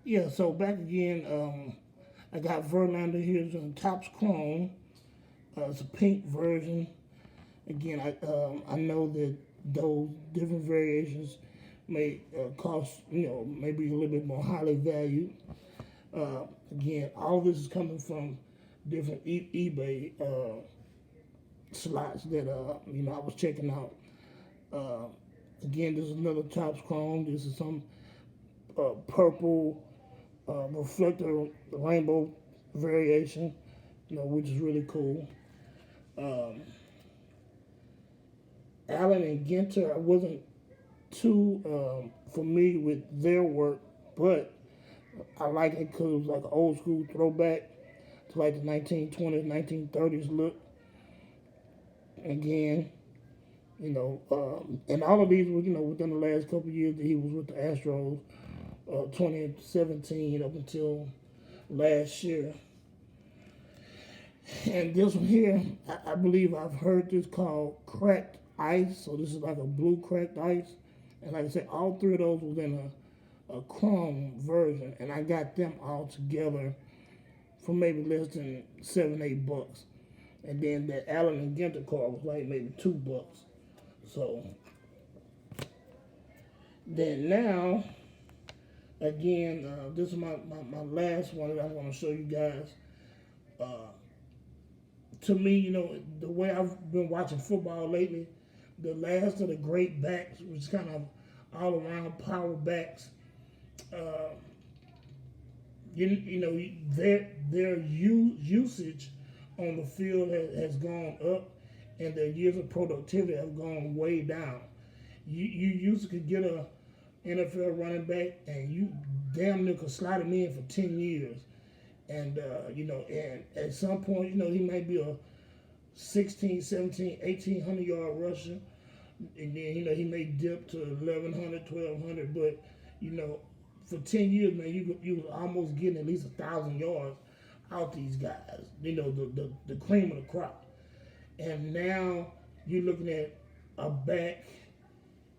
Yeah, so back again, I got Verlander here. It's in Topps Chrome. It's a pink version. Again, I know that those different variations may cost, maybe a little bit more highly valued. Again, all this is coming from different eBay slots that I was checking out. Uh, Again, this is another Topps Chrome. This is some purple reflector rainbow variation, which is really cool. Um, Allen and Ginter, I wasn't too familiar with their work, but I like it because it was like an old school throwback to like the 1920s, 1930s look. Again, and all of these were, within the last couple of years that he was with the Astros, 2017 up until last year. And this one here, I believe I've heard this called cracked ice. So this is like a blue cracked ice. And like I said, all three of those was in a chrome version. And I got them all together for maybe less than $7, $8. And then that Allen and Ginter card was like maybe $2. So then now, again, this is my last one that I want to show you guys. Uh, to me, the way I've been watching football lately, the last of the great backs, which is kind of all around power backs, uh, their usage on the field has gone up, and their years of productivity have gone way down. You used to could get a NFL running back, and you damn near could slide him in for 10 years. And, and at some point, he might be a 16, 17, 1,800 yard rusher. And then, he may dip to 1,100, 1,200. But, for 10 years, man, you was almost getting at least 1,000 yards out these guys. The cream of the crop. And now you're looking at a back,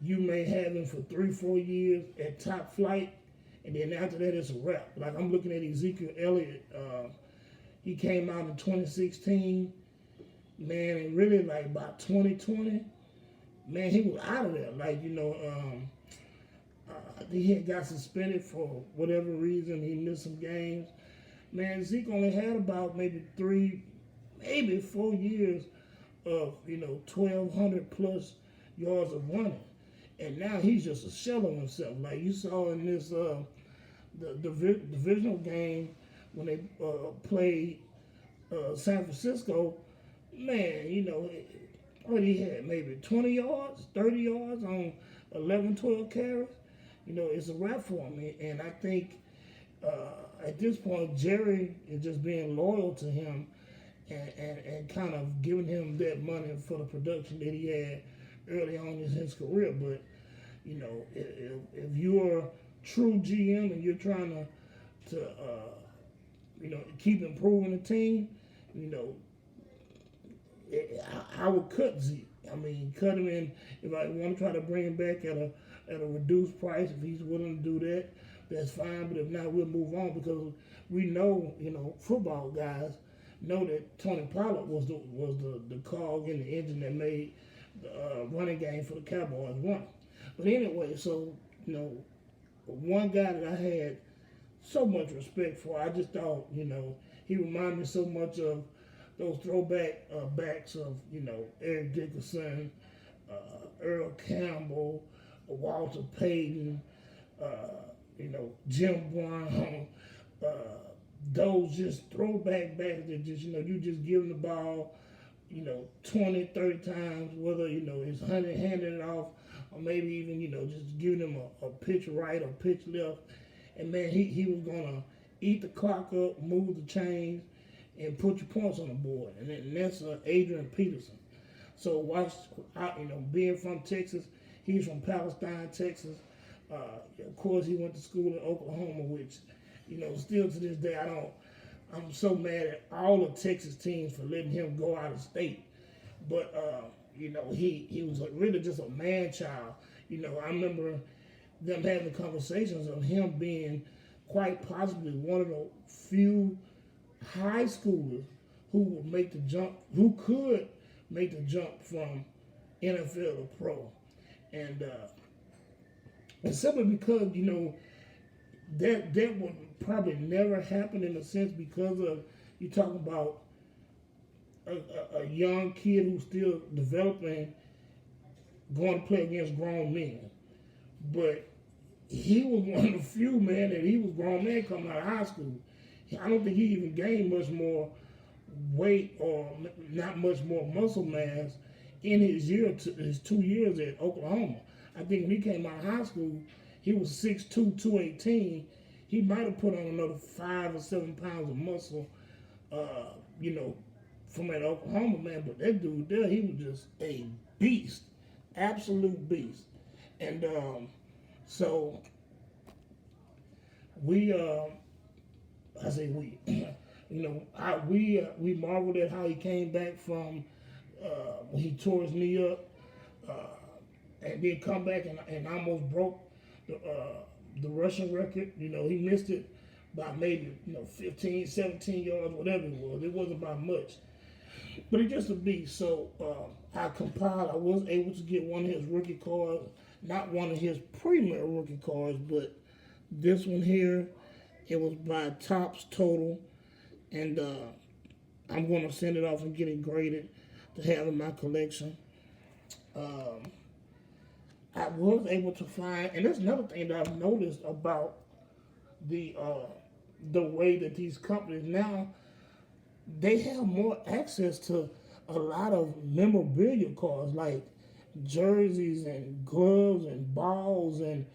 you may have him for 3, 4 years at top flight, and then after that it's a wrap. Like I'm looking at Ezekiel Elliott. He came out in 2016, man, and really like about 2020, man, he was out of there. Like I think he had got suspended for whatever reason. He missed some games. Man, Zeke only had about maybe 3, maybe 4 years of 1,200 plus yards of running, and now he's just a shell of himself. Like you saw in this the divisional game when they played San Francisco. Man, what he had maybe 20 yards, 30 yards on 11, 12 carries. It's a wrap for him, and I think at this point Jerry is just being loyal to him and kind of giving him that money for the production that he had early on in his career. But, if you're a true GM and you're trying to keep improving the team, I would cut Zeke. I mean, cut him in. If I want to try to bring him back at a reduced price, if he's willing to do that, that's fine. But if not, we'll move on because we know, football guys know that Tony Pollard was the cog in the engine that made the running game for the Cowboys run. But anyway, so one guy that I had so much respect for, I just thought he reminded me so much of those throwback backs of Eric Dickerson, Earl Campbell, Walter Payton, Jim Brown. Those just throwback backs that just, you just give them the ball, 20, 30 times, whether, it's handing it off or maybe even, just giving them a pitch right or pitch left. And, man, he was going to eat the clock up, move the chains, and put your points on the board. And that's Adrian Peterson. So, being from Texas, he's from Palestine, Texas. Of course, he went to school in Oklahoma, which, still to this day, I'm so mad at all the Texas teams for letting him go out of state. But, he was really just a man child. I remember them having conversations of him being quite possibly one of the few high schoolers who would make the jump, who could make the jump from NFL to pro. And simply because, that would probably never happen in a sense because of, you talking about a young kid who's still developing, going to play against grown men. But he was one of the few, man, that he was grown man coming out of high school. I don't think he even gained much more weight or not much more muscle mass in his 2 years at Oklahoma. I think when he came out of high school, he was 6'2", 218. He might have put on another 5 or 7 pounds of muscle, from that Oklahoma, man. But that dude there, he was just a beast, absolute beast. And so we, I say we, we marveled at how he came back from when he tore his knee up, and then come back and almost broke the rushing record. He missed it by maybe 15, 17 yards, whatever it was. It wasn't by much. But he's just a beast. So I was able to get one of his rookie cards, not one of his premier rookie cards, but this one here. It was by Topps Total, and I'm going to send it off and get it graded to have in my collection. I was able to find, and that's another thing that I've noticed about the way that these companies now, they have more access to a lot of memorabilia cards, like jerseys and gloves and balls and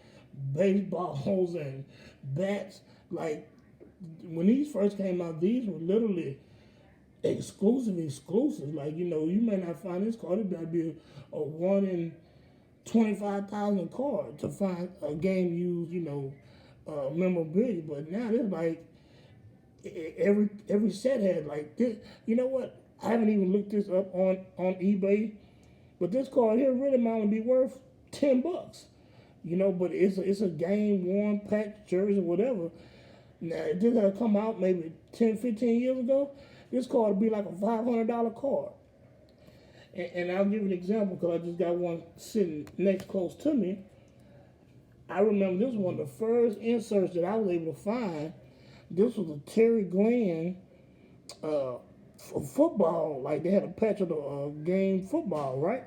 baseballs and bats. Like, when these first came out, these were literally exclusive. Like, you may not find this card. It might be a 1 in 25,000 card to find a game used, memorabilia. But now it's like every set had like this. You know what? I haven't even looked this up on eBay, but this card here really might be worth $10. But it's a game worn patch jersey, whatever. Now, if this had come out maybe 10, 15 years ago, this card would be like a $500 card. And I'll give you an example because I just got one sitting next close to me. I remember this was one of the first inserts that I was able to find. This was a Terry Glenn football. Like, they had a patch of the game football, right?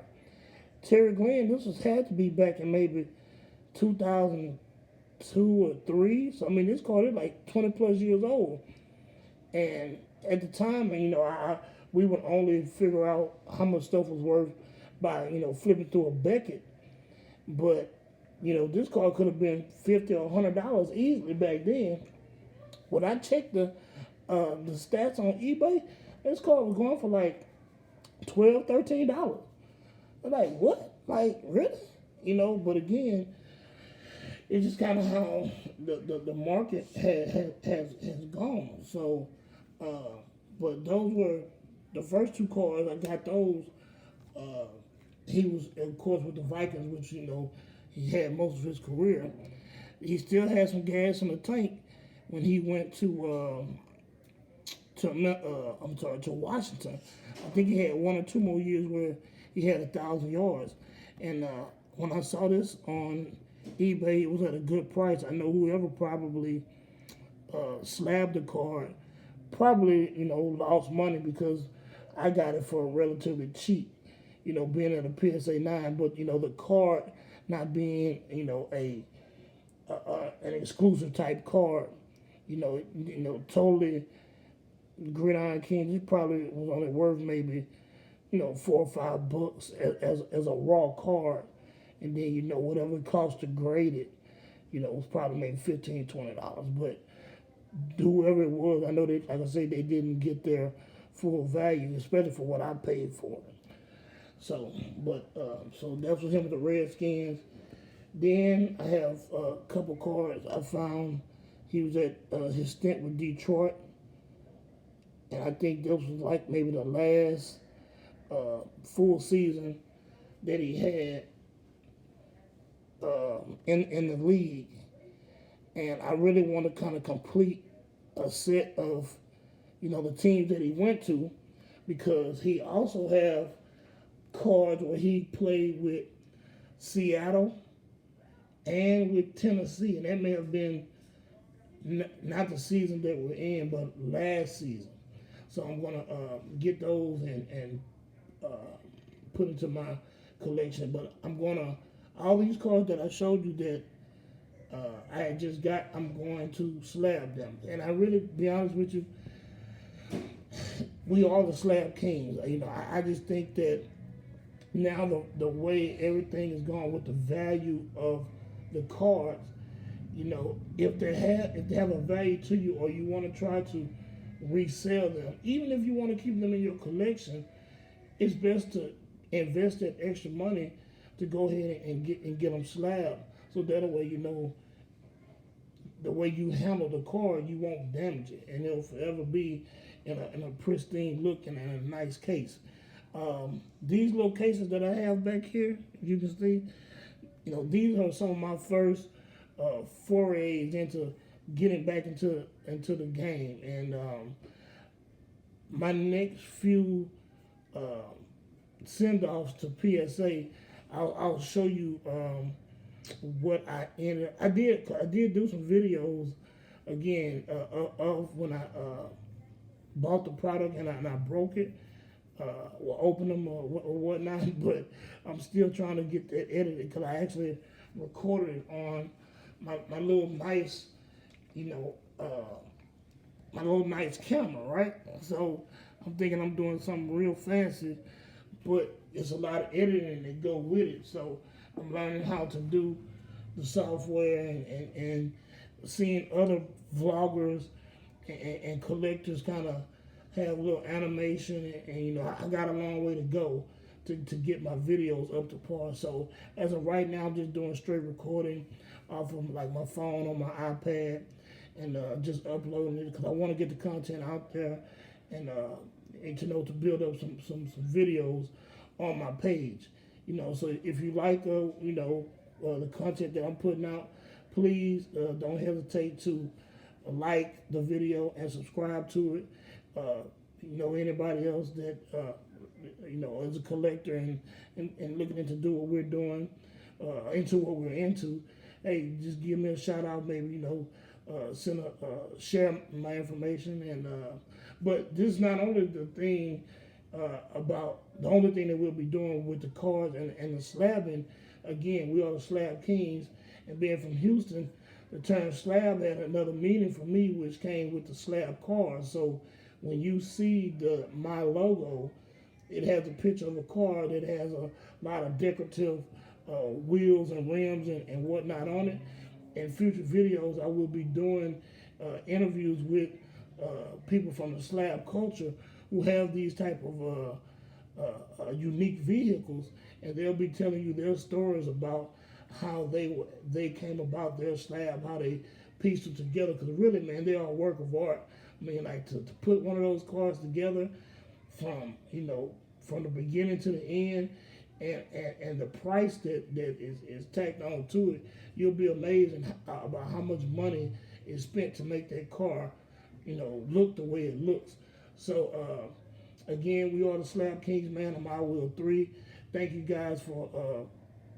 Terry Glenn, had to be back in maybe 2002 or 3. So, this card is like 20 plus years old. And at the time, we would only figure out how much stuff was worth by, flipping through a Beckett. But, this card could have been $50 or $100 easily back then. When I checked the stats on eBay, this card was going for like $12, $13. I'm like, what? Like, really? But again, it's just kind of how the market has gone. So, but those were the first 2 cards. I got those. He was, of course, with the Vikings, which, he had most of his career. He still had some gas in the tank when he went to Washington. I think he had 1 or 2 more years where he had 1,000 yards. And when I saw this on eBay, it was at a good price. I know whoever probably slabbed the card probably, lost money because I got it for relatively cheap, being at a PSA 9. But, the card not being, an exclusive type card, totally Gridiron Kings, it probably was only worth maybe, $4 or $5 as a raw card. And then, whatever it cost to grade it, it was probably maybe $15, $20. But whoever it was, I know they, like I say, they didn't get their full value, especially for what I paid for it. So, so that's with him with the Redskins. Then I have a couple cards I found. He was at his stint with Detroit, and I think this was like maybe the last full season that he had in the league. and I really want to kind of complete a set of, the teams that he went to, because he also have cards where he played with Seattle and with Tennessee, and that may have been not the season that we're in, but last season. So I'm gonna get those and put into my collection. But I'm gonna, all these cards that I showed you that I had just got, I'm going to slab them. And I really, be honest with you, we are the slab kings. I just think that now the way everything is going with the value of the cards, if they have a value to you, or you want to try to resell them, even if you want to keep them in your collection, it's best to invest that extra money to go ahead and get them slabbed, so that way the way you handle the card, you won't damage it, and it'll forever be in a pristine look and in a nice case. These little cases that I have back here, you can see, these are some of my first forays into getting back into the game, and my next few send-offs to PSA, I'll show you what I ended. I did do some videos again of when I bought the product and I broke it, or opened them or whatnot. But I'm still trying to get that edited, because I actually recorded it on my little nice, my little nice camera, right? So I'm thinking I'm doing something real fancy, but it's a lot of editing that go with it. So I'm learning how to do the software and seeing other vloggers and collectors kind of have a little animation, and I got a long way to go to get my videos up to par. So as of right now, I'm just doing straight recording off of like my phone on my iPad, and just uploading it, because I want to get the content out there, and to build up some videos on my page. So if you like the content that I'm putting out, please don't hesitate to like the video and subscribe to it. Anybody else that is a collector and looking into do what we're doing, into what we're into, hey, just give me a shout out, maybe share my information. And but this is not only the thing about the only thing that we'll be doing with the cards and the slabbing. Again, we are the slab kings, and being from Houston, the term slab had another meaning for me, which came with the slab cards. So when you see my logo, it has a picture of a car that has a lot of decorative wheels and rims and whatnot on it. In future videos, I will be doing interviews with people from the slab culture who have these type of unique vehicles, and they'll be telling you their stories about how they came about their slab, how they pieced it together. Because really, man, they are a work of art. I mean, like to put one of those cars together from the beginning to the end, and the price that is tacked on to it, you'll be amazed about how much money is spent to make that car, look the way it looks. So again, we are the Slab Kings, man. I'm iWill 3. Thank you guys for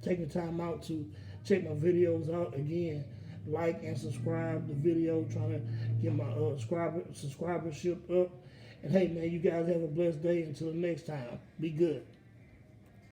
taking time out to check my videos out. Again, like and subscribe the video, trying to get my subscribership up. And hey, man, you guys have a blessed day. Until next time, be good.